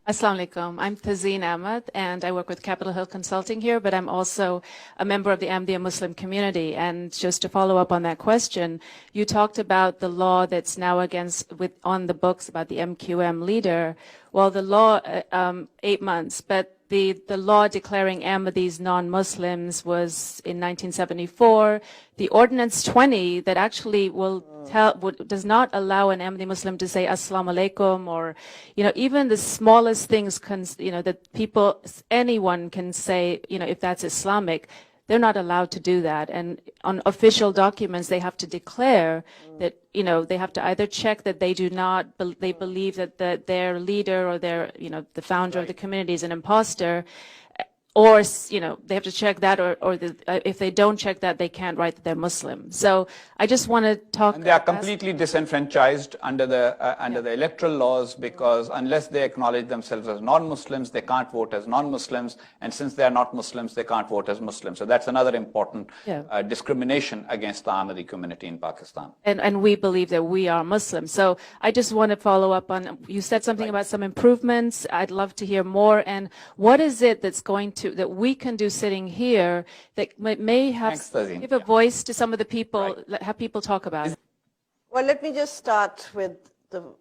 Assalamu alaikum. I'm Tazeen Ahmed, and I work with Capitol Hill Consulting here, but I'm also a member of the Ahmadiyya Muslim community. And just to follow up on that question, you talked about the law that's now on the books about the MQM leader. Well, the law, 8 months, but the law declaring Ahmadis non-Muslims was in 1974. The Ordinance 20 that actually does not allow an Ahmadi Muslim to say Assalamu alaikum, or, even the smallest things that anyone can say, if that's Islamic, they're not allowed to do that. And on official documents, they have to declare that, they have to either check that they believe that their leader or the founder of the community is an imposter, or, they have to check that, or if they don't check that, they can't write that they're Muslim. So I just want to talk. And they are completely disenfranchised under the electoral laws, because unless they acknowledge themselves as non-Muslims, they can't vote as non-Muslims. And since they are not Muslims, they can't vote as Muslims. So that's another important discrimination against the Ahmadi community in Pakistan. And we believe that we are Muslims. So I just want to follow up on, you said something about some improvements. I'd love to hear more. And what is it that we can do sitting here that may give a voice to some of the people, have people talk about it? Well, let me just start with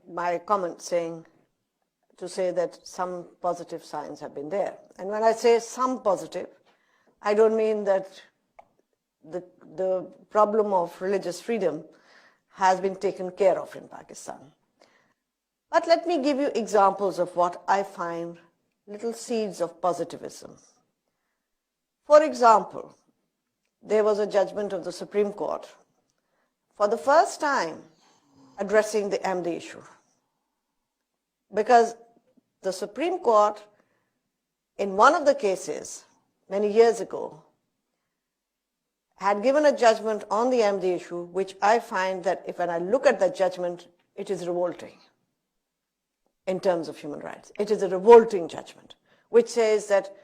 my comment to say that some positive signs have been there. And when I say some positive, I don't mean that the problem of religious freedom has been taken care of in Pakistan. But let me give you examples of what I find little seeds of positivism. For example, there was a judgment of the Supreme Court for the first time addressing the Ahmadi issue, because the Supreme Court, in one of the cases many years ago, had given a judgment on the Ahmadi issue, which I find that when I look at that judgment, it is revolting in terms of human rights. It is a revolting judgment, which says that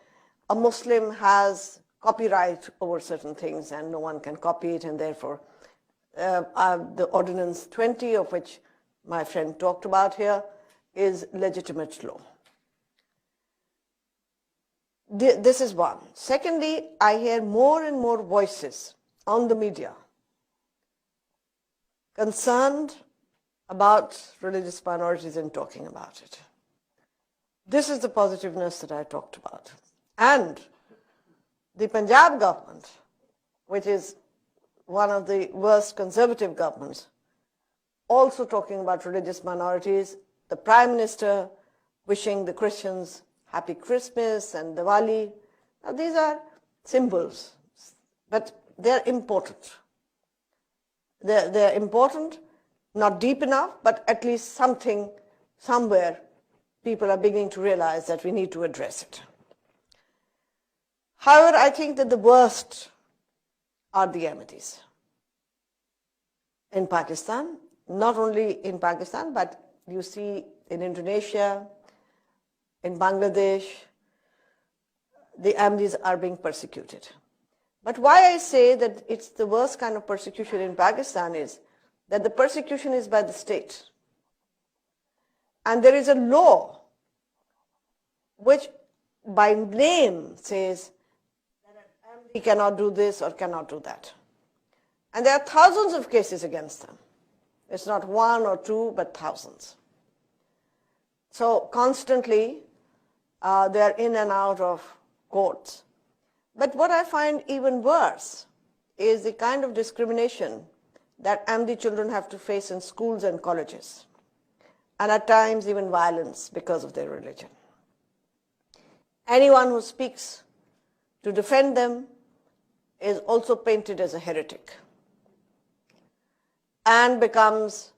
a Muslim has copyright over certain things and no one can copy it, and therefore the Ordinance 20, of which my friend talked about here, is legitimate law. This is one. Secondly, I hear more and more voices on the media concerned about religious minorities and talking about it. This is the positiveness that I talked about. And the Punjab government, which is one of the worst conservative governments, also talking about religious minorities, the Prime Minister wishing the Christians Happy Christmas and Diwali. Now, these are symbols, but they're important. They're important, not deep enough, but at least somewhere, people are beginning to realize that we need to address it. However, I think that the worst are the Ahmadis in Pakistan. Not only in Pakistan, but you see in Indonesia, in Bangladesh, the Ahmadis are being persecuted. But why I say that it's the worst kind of persecution in Pakistan is that the persecution is by the state. And there is a law which by name says that an Ahmadi cannot do this or cannot do that. And there are thousands of cases against them. It's not one or two, but thousands. So constantly, they are in and out of courts. But what I find even worse is the kind of discrimination that Ahmadi children have to face in schools and colleges, and at times even violence because of their religion. Anyone who speaks to defend them is also painted as a heretic and becomes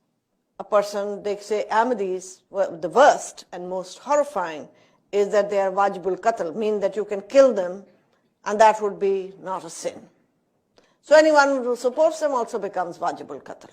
a person. They say Ahmadis, well, the worst and most horrifying is that they are wajibul qatl, mean that you can kill them, and that would be not a sin. So anyone who supports them also becomes wajibul qatl.